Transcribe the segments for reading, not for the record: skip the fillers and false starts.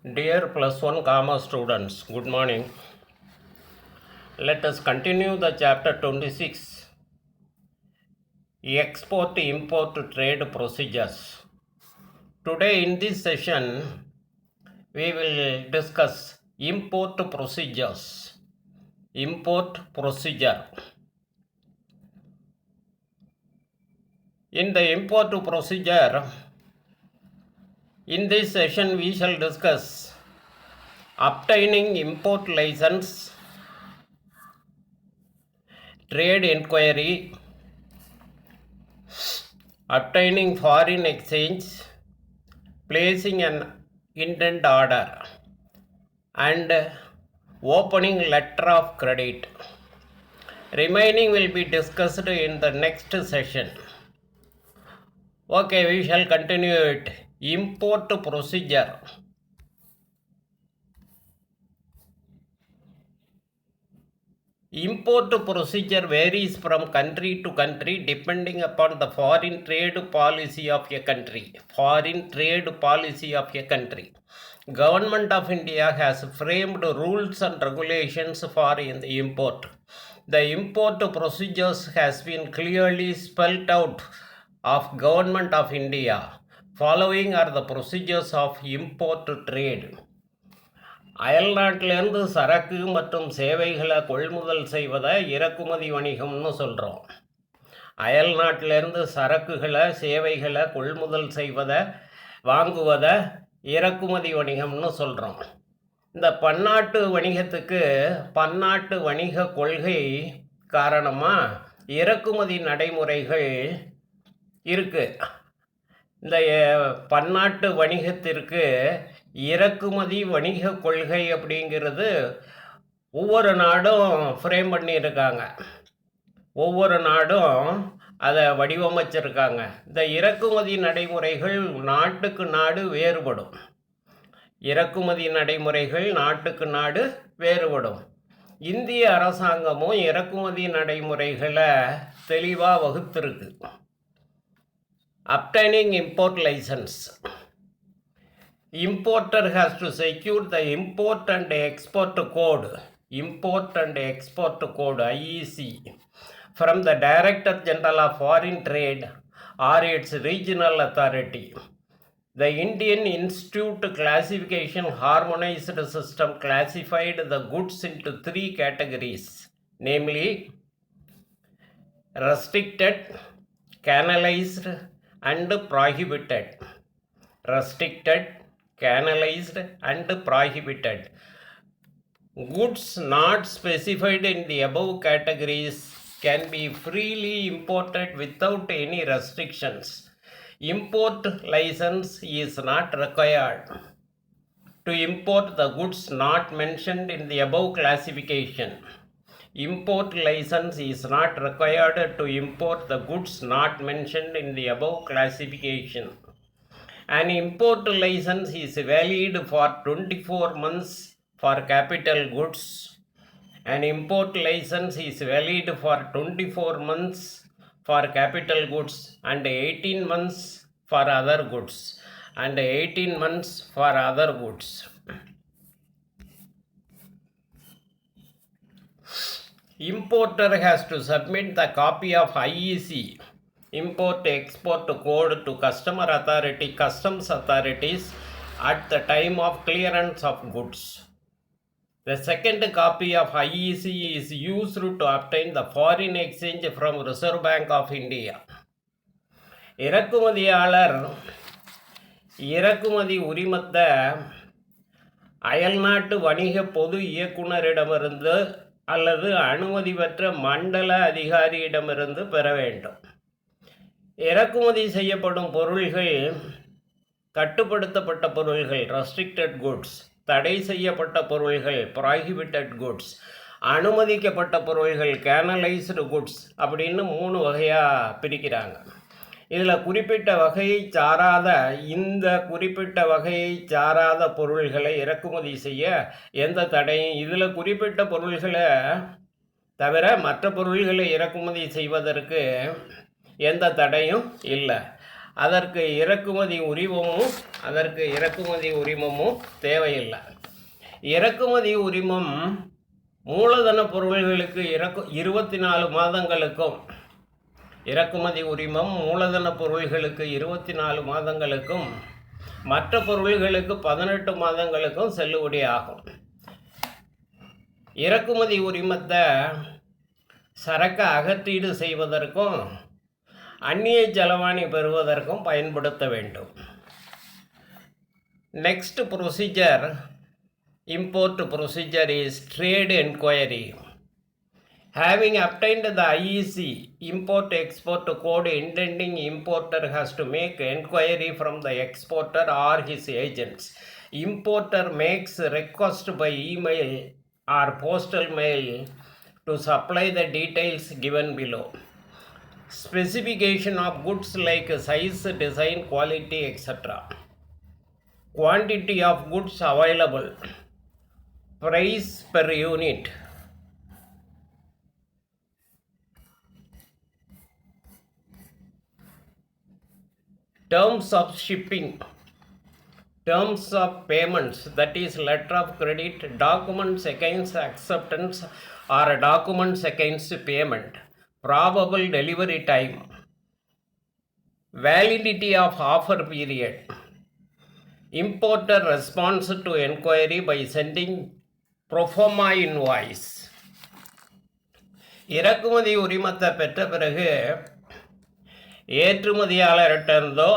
Dear plus one comma students, good morning. Let us continue the chapter 26, Export Import Trade Procedures. Today in this session, we will discuss import procedures. Import procedure. In the import procedure, in this session we shall discuss obtaining import license, trade inquiry, obtaining foreign exchange, placing an intent order, and opening letter of credit. Remaining will be discussed in the next session. Okay, we shall continue it. Import procedure. Import procedure varies from country to country depending upon the foreign trade policy of a country. Foreign trade policy of a country. Government of India has framed rules and regulations for the import. The import procedures has been clearly spelled out of Government of India. Following are the procedures of import trade. அயல்நாட்டிலேருந்து சரக்கு மற்றும் சேவைகளை கொள்முதல் செய்வதை இறக்குமதி வணிகம்னு சொல்கிறோம். அயல்நாட்டிலேருந்து சரக்குகளை சேவைகளை கொள்முதல் செய்வதை வாங்குவதை இறக்குமதி வணிகம்னு சொல்கிறோம். இந்த பன்னாட்டு வணிகத்துக்கு பன்னாட்டு வணிக கொள்கை காரணமாக இறக்குமதி நடைமுறைகள் இருக்குது. இந்த பன்னாட்டு வணிகத்திற்கு இறக்குமதி வணிக கொள்கை அப்படிங்கிறது ஒவ்வொரு நாடும் ஃப்ரேம் பண்ணியிருக்காங்க, ஒவ்வொரு நாடும் அதை வடிவமைச்சிருக்காங்க. இந்த இறக்குமதி நடைமுறைகள் நாட்டுக்கு நாடு வேறுபடும். இறக்குமதி நடைமுறைகள் நாட்டுக்கு நாடு வேறுபடும். இந்திய அரசாங்கமும் இறக்குமதி நடைமுறைகளை தெளிவாக வகுத்திருக்கு. Obtaining import license. Importer has to secure the import and export code, import and export code IEC, from the Director General of Foreign Trade or its regional authority. The Indian Institute Classification Harmonized System classified the goods into three categories, namely restricted, canalized, and prohibited. Restricted, canalized, and prohibited. Goods not specified in the above categories can be freely imported without any restrictions. Import license is not required to import the goods not mentioned in the above classification. Import license is not required to import the goods not mentioned in the above classification. An import license is valid for 24 months for capital goods. An import license is valid for 24 months for capital goods and 18 months for other goods. And 18 months for other goods. Importer has to submit the copy of IEC, import export code, to customs authorities at the time of clearance of goods. The second copy of IEC is used to obtain the foreign exchange from Reserve Bank of India. இறக்குமதியாளர் இறக்குமதி உரிமத்தை அயல்நாட்டு வணிக பொது இயக்குனரிடமிருந்து அல்லது அனுமதி பெற்ற மண்டல அதிகாரியிடமிருந்து பெற வேண்டும். இறக்குமதி செய்யப்படும் பொருள்கள் கட்டுப்படுத்தப்பட்ட பொருள்கள் ரெஸ்ட்ரிக்டட் குட்ஸ், தடை செய்யப்பட்ட பொருள்கள் ப்ராஹிபிட்டட் குட்ஸ், அனுமதிக்கப்பட்ட பொருள்கள் கேனலைஸ்டு குட்ஸ் அப்படின்னு 3 வகையாக பிரிக்கிறாங்க. இதில் குறிப்பிட்ட வகையை சாராத பொருள்களை இறக்குமதி செய்ய எந்த தடையும், இதில் குறிப்பிட்ட பொருள்களை தவிர மற்ற பொருள்களை இறக்குமதி செய்வதற்கு எந்த தடையும் இல்லை. அதற்கு இறக்குமதி உரிமமும் தேவையில்லை. இறக்குமதி உரிமம் மூலதன பொருள்களுக்கு 24 மாதங்களுக்கும் இறக்குமதி உரிமம் மூலதன பொருள்களுக்கு 24 மாதங்களுக்கும் மற்ற பொருள்களுக்கு 18 மாதங்களுக்கும் செல்லுபடியாகும். இறக்குமதி உரிமத்தை சரக்கு அகற்றீடு செய்வதற்கும் அந்நிய செலவாணி பெறுவதற்கும் பயன்படுத்த வேண்டும். Next procedure, import procedure is trade enquiry. Having obtained the IEC import-export code, intending importer has to make enquiry from the exporter or his agents. Importer makes request by email or postal mail to supply the details given below. Specification of goods like size, design, quality, etc. Quantity of goods available. Price per unit. Terms of shipping. Terms of payments, that is letter of credit, documents against acceptance or documents against payment. Probable delivery time. Validity of offer period. Importer responds to enquiry by sending proforma invoice. இறக்குமதி உரிமத்தை பெற்ற பிறகு ஏற்றுமதியாளர்கிட்டருந்தோ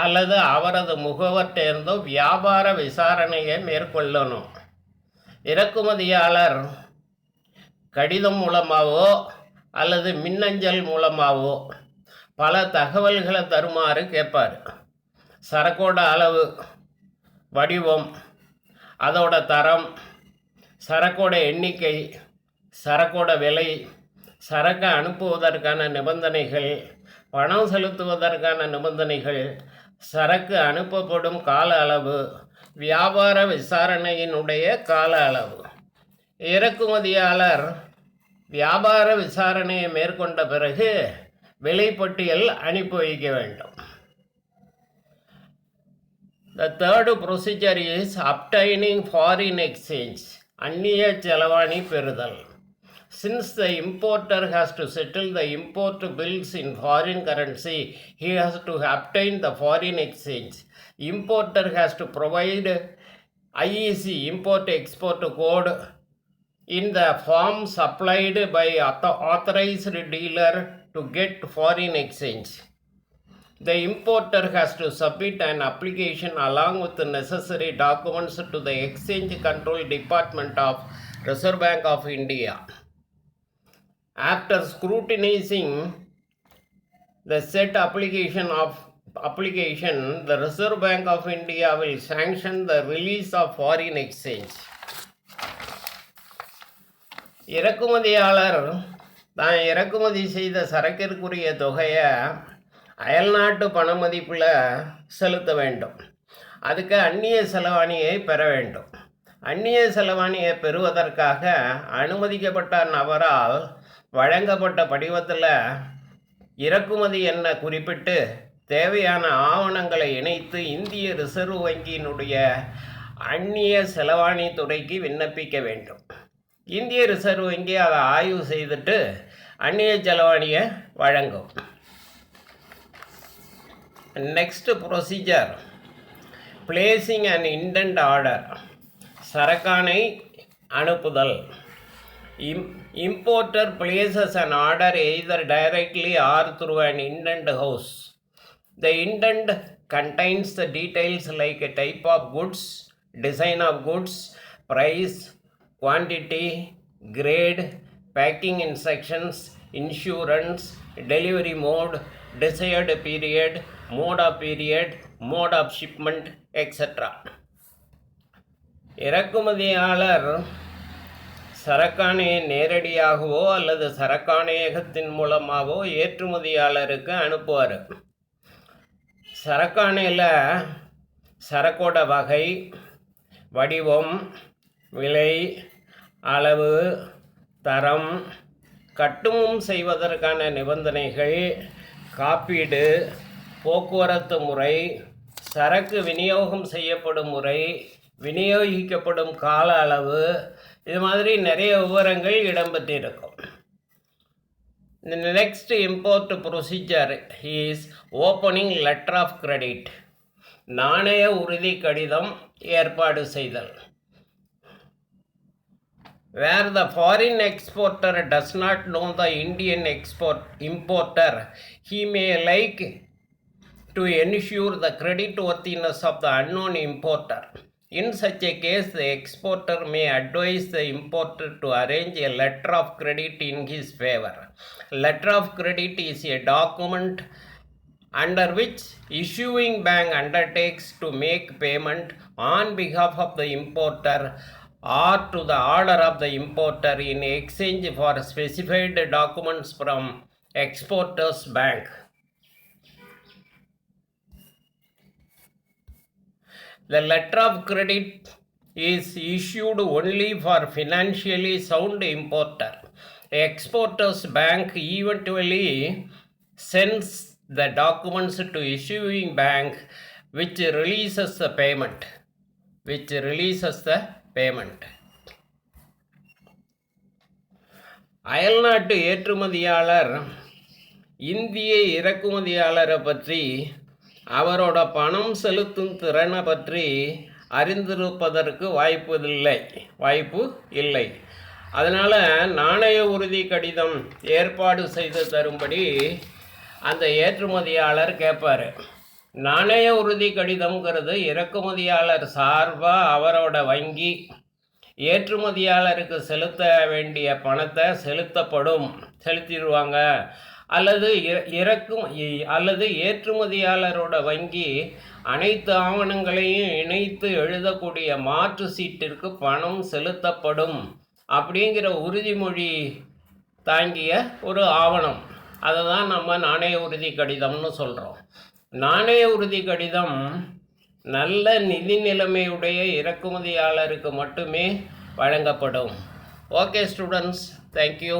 அல்லது அவரது முகவர்கிட்டருந்தோ வியாபார விசாரணையை மேற்கொள்ளணும். இறக்குமதியாளர் கடிதம் மூலமாகவோ அல்லது மின்னஞ்சல் மூலமாகவோ பல தகவல்களை தருமாறு கேட்பார். சரக்கோட அளவு, வடிவம், அதோட தரம், சரக்கோட எண்ணிக்கை, சரக்கோட விலை, சரக்கை அனுப்புவதற்கான நிபந்தனைகள், பணம் செலுத்துவதற்கான நிபந்தனைகள், சரக்கு அனுப்பப்படும் கால அளவு, வியாபார விசாரணையினுடைய கால அளவு. இறக்குமதியாளர் வியாபார விசாரணையை மேற்கொண்ட பிறகு விலைப்பட்டியல் அனுப்பி வைக்க வேண்டும். The third procedure is obtaining foreign exchange. அந்நிய செலவாணி பெறுதல். Since the importer has to settle the import bills in foreign currency, he has to obtain the foreign exchange. Importer has to provide IEC import-export code in the form supplied by authorized dealer to get foreign exchange. The importer has to submit an application along with the necessary documents to the Exchange Control Department of Reserve Bank of India. After scrutinizing the said application, the Reserve Bank of India will sanction the release of foreign exchange. இறக்குமதியாளர் தான் இறக்குமதி செய்த சரக்கிற்குரிய தொகையை அயல்நாட்டு பண மதிப்பில் செலுத்த வேண்டும். அதுக்கு அந்நிய செலவாணியை பெற வேண்டும். அந்நிய செலவாணியை பெறுவதற்காக அனுமதிக்கப்பட்ட நபரால் வழங்கப்பட்ட படிவத்தில் இறக்குமதி எண்ண குறிப்பிட்டு தேவையான ஆவணங்களை இணைத்து இந்திய ரிசர்வ் வங்கியினுடைய அந்நிய செலவாணி துறைக்கு விண்ணப்பிக்க வேண்டும். இந்திய ரிசர்வ் வங்கி அதை ஆய்வு செய்துட்டு அந்நிய செலவாணியை வழங்கும். Next procedure, placing and indent order. சரக்கானை அனுப்புதல். Importer places an order either directly or through an indent house. The indent contains the details like a type of goods, design of goods, price, quantity, grade, packing instructions, insurance, delivery mode, desired period, mode of shipment, etc. இறக்குமதியாளர் சரக்காணையை நேரடியாகவோ அல்லது சரக்காணையகத்தின் மூலமாகவோ ஏற்றுமதியாளருக்கு அனுப்புவார். சரக்காணையில் சரக்கோட வகை, வடிவம், விலை, அளவு, தரம், கட்டுமம் செய்வதற்கான நிபந்தனைகள், காப்பீடு, போக்குவரத்து முறை, சரக்கு விநியோகம் செய்யப்படும் முறை, விநியோகிக்கப்படும் கால அளவு, இது மாதிரி நிறைய விவரங்கள் இடம்பெற்றிருக்கும். The next important procedure is opening letter of credit. நாணய உறுதி கடிதம் ஏற்பாடு செய்தல். Where the foreign exporter does not know the Indian importer, he may like to ensure the creditworthiness of the unknown importer. In such a case, the exporter may advise the importer to arrange a letter of credit in his favor. Letter of credit is a document under which issuing bank undertakes to make payment on behalf of the importer or to the order of the importer in exchange for specified documents from exporter's bank. The letter of credit is issued only for financially sound importer. Exporter's bank eventually sends the documents to issuing bank, which releases the payment. அயல்நாட்டு ஏற்றுமதியாளர் இந்திய இறக்குமதியாளரை பற்றி, அவரோட பணம் செலுத்தும் திறனை பற்றி அறிந்திருப்பதற்கு வாய்ப்பு இல்லை. அதனால் நாணய உறுதி கடிதம் ஏற்பாடு செய்து தரும்படி அந்த ஏற்றுமதியாளர் கேட்பார். நாணய உறுதி கடிதம்ங்கிறது இறக்குமதியாளர் சார்பாக அவரோட வங்கி ஏற்றுமதியாளருக்கு செலுத்த வேண்டிய பணத்தை செலுத்திடுவாங்க. அல்லது ஏற்றுமதியாளரோட வங்கி அனைத்து ஆவணங்களையும் இணைத்து எழுதக்கூடிய மாற்று சீட்டிற்கு பணம் செலுத்தப்படும் அப்படிங்கிற உறுதிமொழி தாங்கிய ஒரு ஆவணம். அதை தான் நம்ம நாணய உறுதி கடிதம்னு சொல்கிறோம். நாணய உறுதி கடிதம் நல்ல நிதி நிலைமையுடைய இறக்குமதியாளருக்கு மட்டுமே வழங்கப்படும். Okay students, thank you.